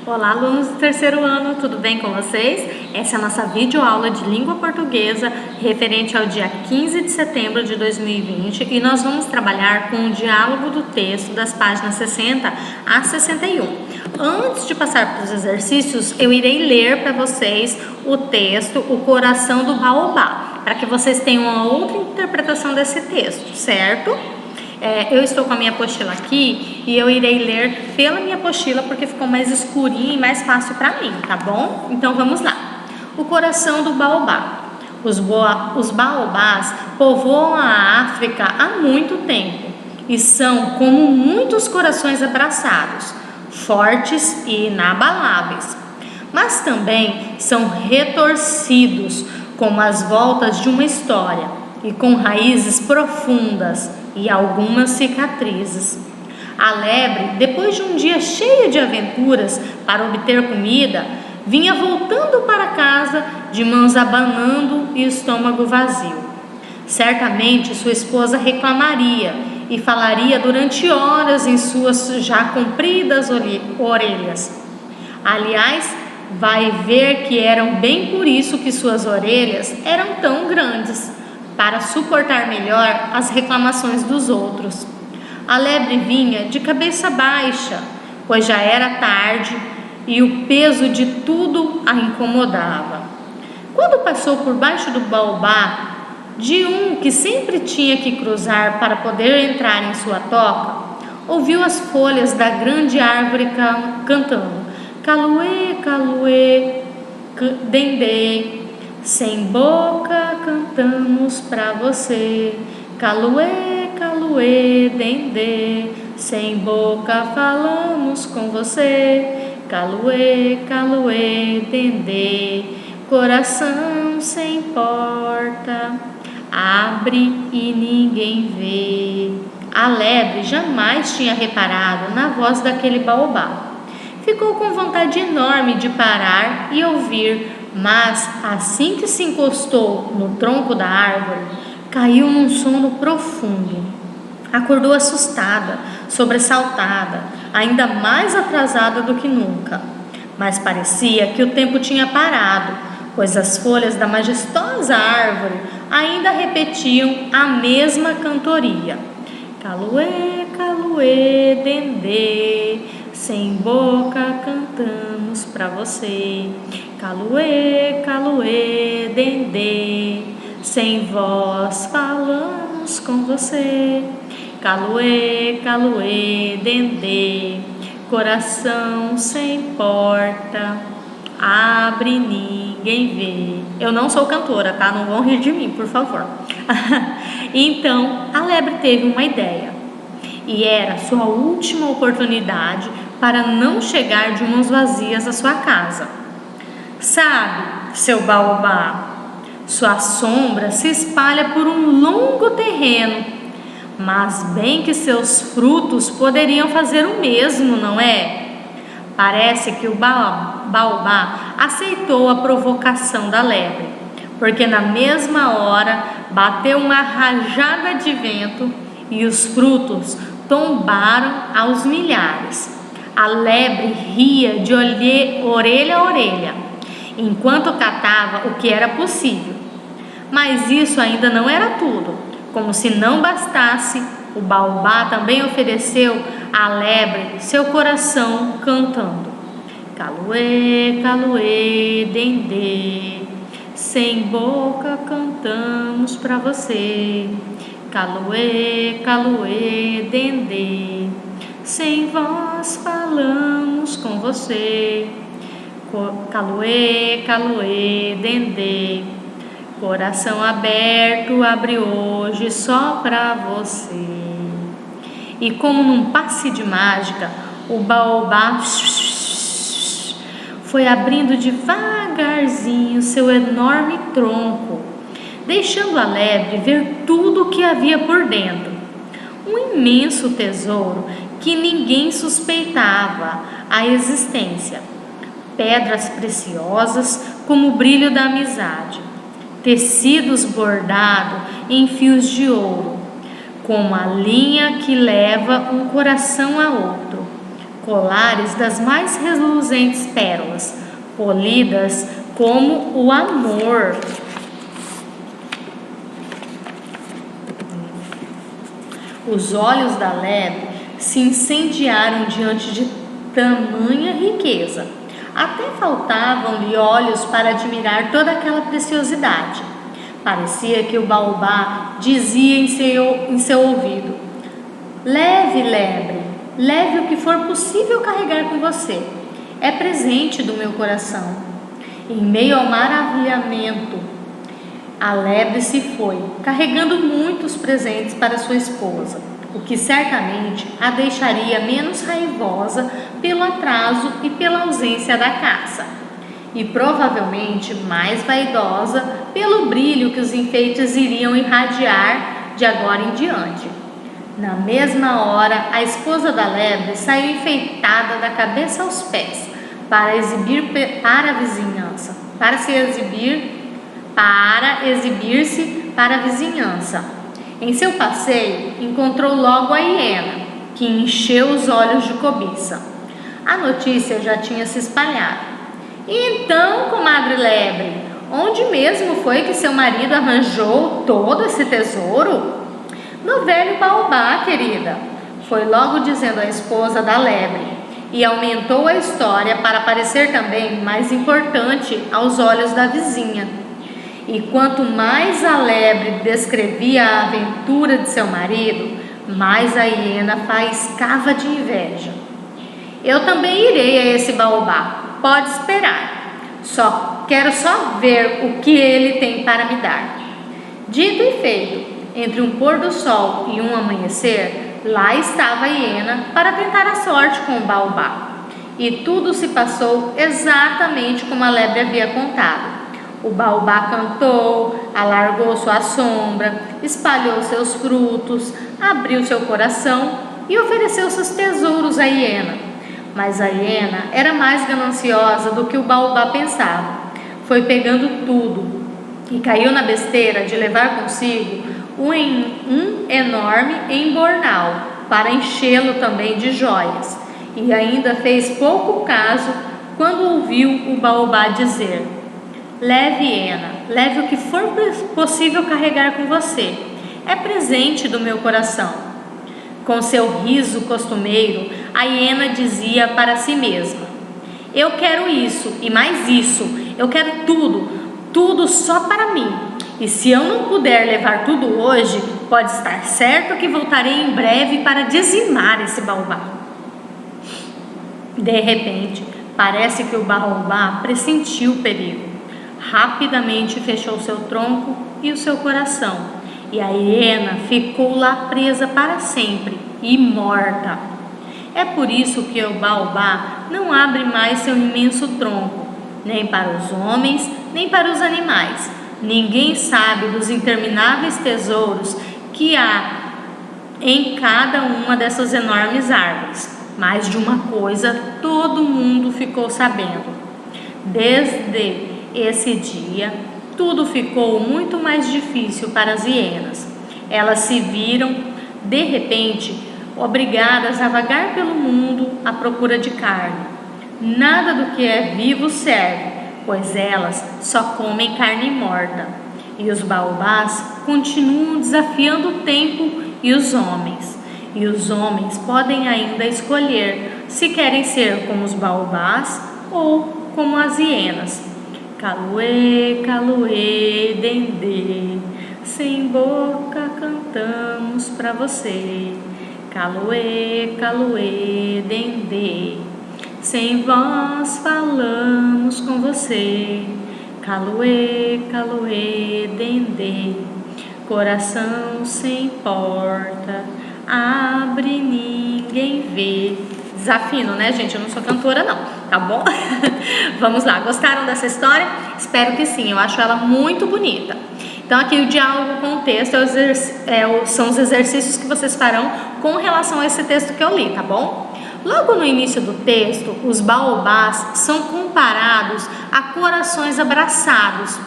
Olá, alunos do terceiro ano, tudo bem com vocês? Essa é a nossa videoaula de língua portuguesa referente ao dia 15 de setembro de 2020 e nós vamos trabalhar com o diálogo do texto das páginas 60 a 61. Antes de passar para os exercícios, eu irei ler para vocês o texto O Coração do Baobá, para que vocês tenham uma outra interpretação desse texto, certo? Eu estou com a minha apostila aqui e eu irei ler pela minha apostila porque ficou mais escurinho e mais fácil para mim, tá bom? Então vamos lá. O coração do baobá. Os baobás povoam a África há muito tempo e são como muitos corações abraçados, fortes e inabaláveis. Mas também são retorcidos como as voltas de uma história e com raízes profundas e algumas cicatrizes. A lebre, depois de um dia cheio de aventuras para obter comida, vinha voltando para casa de mãos abanando e estômago vazio. Certamente sua esposa reclamaria e falaria durante horas em suas já compridas orelhas. Aliás, vai ver que eram bem por isso que suas orelhas eram tão grandes, para suportar melhor as reclamações dos outros. A lebre vinha de cabeça baixa, pois já era tarde e o peso de tudo a incomodava. Quando passou por baixo do baobá, de um que sempre tinha que cruzar para poder entrar em sua toca, ouviu as folhas da grande árvore cantando: Caluê, caluê, dendê, sem boca cantamos pra você. Caluê, caluê, dendê, sem boca falamos com você. Caluê, caluê, dendê, coração sem porta, abre e ninguém vê. A lebre jamais tinha reparado na voz daquele baobá. Ficou com vontade enorme de parar e ouvir, mas assim que se encostou no tronco da árvore, caiu num sono profundo. Acordou assustada, sobressaltada, ainda mais atrasada do que nunca. Mas parecia que o tempo tinha parado, pois as folhas da majestosa árvore ainda repetiam a mesma cantoria. Caluê, caluê, dendê, sem boca cantamos pra você. Caluê, caluê, dendê, sem voz falamos com você. Caluê, caluê, dendê, coração sem porta, abre ninguém vê. Eu não sou cantora, tá? Não vão rir de mim, por favor. Então, a lebre teve uma ideia. E era sua última oportunidade para não chegar de mãos vazias à sua casa. Sabe, seu baobá, sua sombra se espalha por um longo terreno, mas bem que seus frutos poderiam fazer o mesmo, não é? Parece que o baobá aceitou a provocação da lebre, porque na mesma hora bateu uma rajada de vento e os frutos tombaram aos milhares. A lebre ria de orelha a orelha, enquanto catava o que era possível. Mas isso ainda não era tudo. Como se não bastasse, o baobá também ofereceu à lebre seu coração cantando: Caluê, caluê, dendê, sem boca cantamos pra você. Caluê, caluê, dendê, sem voz falamos com você. Caluê, caluê, dendê, coração aberto abre hoje só pra você. E como num passe de mágica, o baobá foi abrindo devagarzinho seu enorme tronco, deixando a lebre ver tudo o que havia por dentro. Um imenso tesouro que ninguém suspeitava a existência. Pedras preciosas como o brilho da amizade. Tecidos bordados em fios de ouro, como a linha que leva um coração a outro. colares das mais reluzentes pérolas, polidas como o amor. Os olhos da lebre se incendiaram diante de tamanha riqueza. Até faltavam-lhe olhos para admirar toda aquela preciosidade. Parecia que o baobá dizia em seu ouvido: leve, lebre, leve o que for possível carregar com você. É presente do meu coração. Em meio ao maravilhamento, a lebre se foi, carregando muitos presentes para sua esposa, o que certamente a deixaria menos raivosa pelo atraso e pela ausência da caça, e provavelmente mais vaidosa pelo brilho que os enfeites iriam irradiar de agora em diante. Na mesma hora, a esposa da lebre saiu enfeitada da cabeça aos pés para exibir-se para a vizinhança. Em seu passeio, encontrou logo a hiena, que encheu os olhos de cobiça. A notícia já tinha se espalhado. E então, comadre lebre, onde mesmo foi que seu marido arranjou todo esse tesouro? No velho baobá, querida, foi logo dizendo a esposa da lebre, e aumentou a história para parecer também mais importante aos olhos da vizinha. E quanto mais a lebre descrevia a aventura de seu marido, mais a hiena faiscava de inveja. Eu também irei a esse baobá, pode esperar. Quero só ver o que ele tem para me dar. Dito e feito, entre um pôr do sol e um amanhecer, lá estava a hiena para tentar a sorte com o baobá. E tudo se passou exatamente como a lebre havia contado. O baobá cantou, alargou sua sombra, espalhou seus frutos, abriu seu coração e ofereceu seus tesouros à hiena. Mas a hiena era mais gananciosa do que o baobá pensava. Foi pegando tudo e caiu na besteira de levar consigo um enorme embornal para enchê-lo também de joias. E ainda fez pouco caso quando ouviu o baobá dizer: leve, hiena, leve o que for possível carregar com você. É presente do meu coração. Com seu riso costumeiro, a hiena dizia para si mesma: eu quero isso e mais isso. Eu quero tudo, tudo só para mim. E se eu não puder levar tudo hoje, pode estar certo que voltarei em breve para dizimar esse baobá. De repente, parece que o baobá pressentiu o perigo. Rapidamente fechou seu tronco e o seu coração, e a hiena ficou lá presa para sempre e morta. É por isso que o baobá não abre mais seu imenso tronco, nem para os homens, nem para os animais. Ninguém sabe dos intermináveis tesouros que há em cada uma dessas enormes árvores. Mas de uma coisa todo mundo ficou sabendo. Desde esse dia, tudo ficou muito mais difícil para as hienas. Elas se viram, de repente, obrigadas a vagar pelo mundo à procura de carne. Nada do que é vivo serve, pois elas só comem carne morta. E os baobás continuam desafiando o tempo e os homens. E os homens podem ainda escolher se querem ser como os baobás ou como as hienas. Caloê, caloê, dendê, sem boca cantamos pra você. Caloê, caloê, dendê, sem voz falamos com você. Caloê, caloê, dendê, coração sem porta, abre, ninguém vê. Desafino, né, gente? Eu não sou cantora, não, tá bom? Vamos lá, gostaram dessa história? Espero que sim, eu acho ela muito bonita. Então, aqui o diálogo com o texto são os exercícios que vocês farão com relação a esse texto que eu li, tá bom? Logo no início do texto, os baobás são comparados a corações abraçados.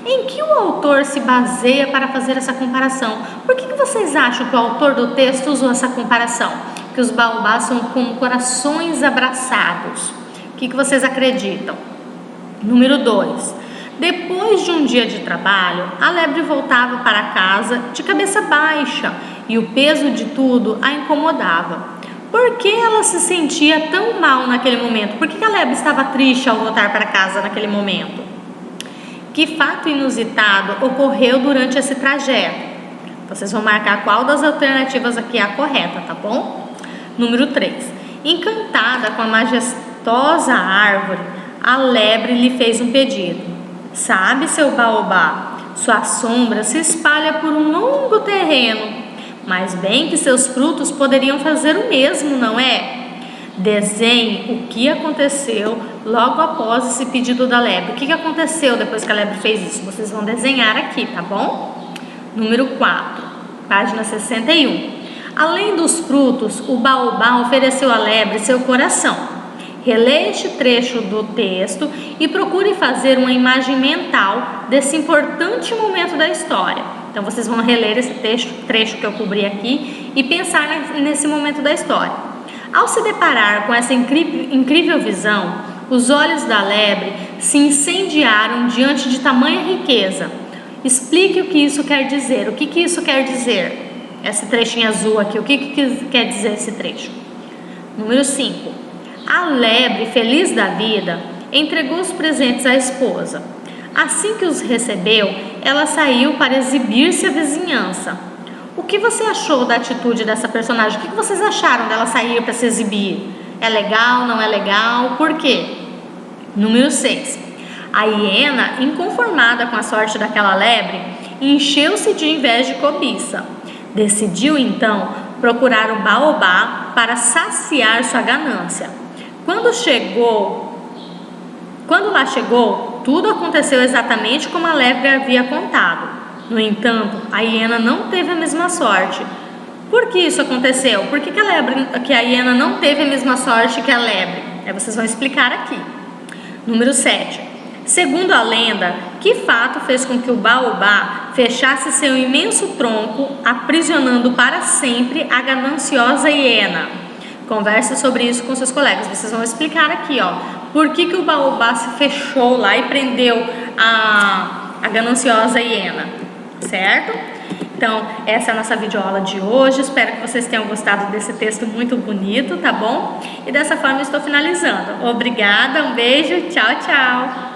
Em que o autor se baseia para fazer essa comparação? Por que vocês acham que o autor do texto usou essa comparação? Porque que os baobás são como corações abraçados. O que vocês acreditam? Número 2. Depois de um dia de trabalho, a lebre voltava para casa de cabeça baixa e o peso de tudo a incomodava. Por que ela se sentia tão mal naquele momento? Por que a lebre estava triste ao voltar para casa naquele momento? Que fato inusitado ocorreu durante esse trajeto? Vocês vão marcar qual das alternativas aqui é a correta, tá bom? Número 3. Encantada com a majestosa árvore, a lebre lhe fez um pedido. Sabe, seu baobá, sua sombra se espalha por um longo terreno, mas bem que seus frutos poderiam fazer o mesmo, não é? Desenhe o que aconteceu logo após esse pedido da lebre. O que aconteceu depois que a lebre fez isso? Vocês vão desenhar aqui, tá bom? Número 4, página 61. Além dos frutos, o baobá ofereceu à lebre seu coração. Releia este trecho do texto e procure fazer uma imagem mental desse importante momento da história. Então, vocês vão reler esse trecho que eu cobri aqui e pensar nesse momento da história. Ao se deparar com essa incrível visão, os olhos da lebre se incendiaram diante de tamanha riqueza. Explique o que isso quer dizer. O que isso quer dizer? Esse trechinho azul aqui, o que quer dizer esse trecho? Número 5. A lebre, feliz da vida, entregou os presentes à esposa. Assim que os recebeu, ela saiu para exibir-se à vizinhança. O que você achou da atitude dessa personagem? O que vocês acharam dela sair para se exibir? É legal, não é legal? Por quê? Número 6. A hiena, inconformada com a sorte daquela lebre, encheu-se de inveja e cobiça. Decidiu então procurar o baobá para saciar sua ganância. Quando lá chegou, tudo aconteceu exatamente como a lebre havia contado. No entanto, a hiena não teve a mesma sorte. Por que isso aconteceu? Por que a hiena não teve a mesma sorte que a lebre? Vocês vão explicar aqui. Número 7. Segundo a lenda, que fato fez com que o baobá fechasse seu imenso tronco, aprisionando para sempre a gananciosa hiena? Converse sobre isso com seus colegas. Vocês vão explicar aqui, por que o baobá se fechou lá e prendeu a gananciosa hiena, certo? Então, essa é a nossa videoaula de hoje. Espero que vocês tenham gostado desse texto muito bonito, tá bom? E dessa forma eu estou finalizando. Obrigada, um beijo, tchau, tchau!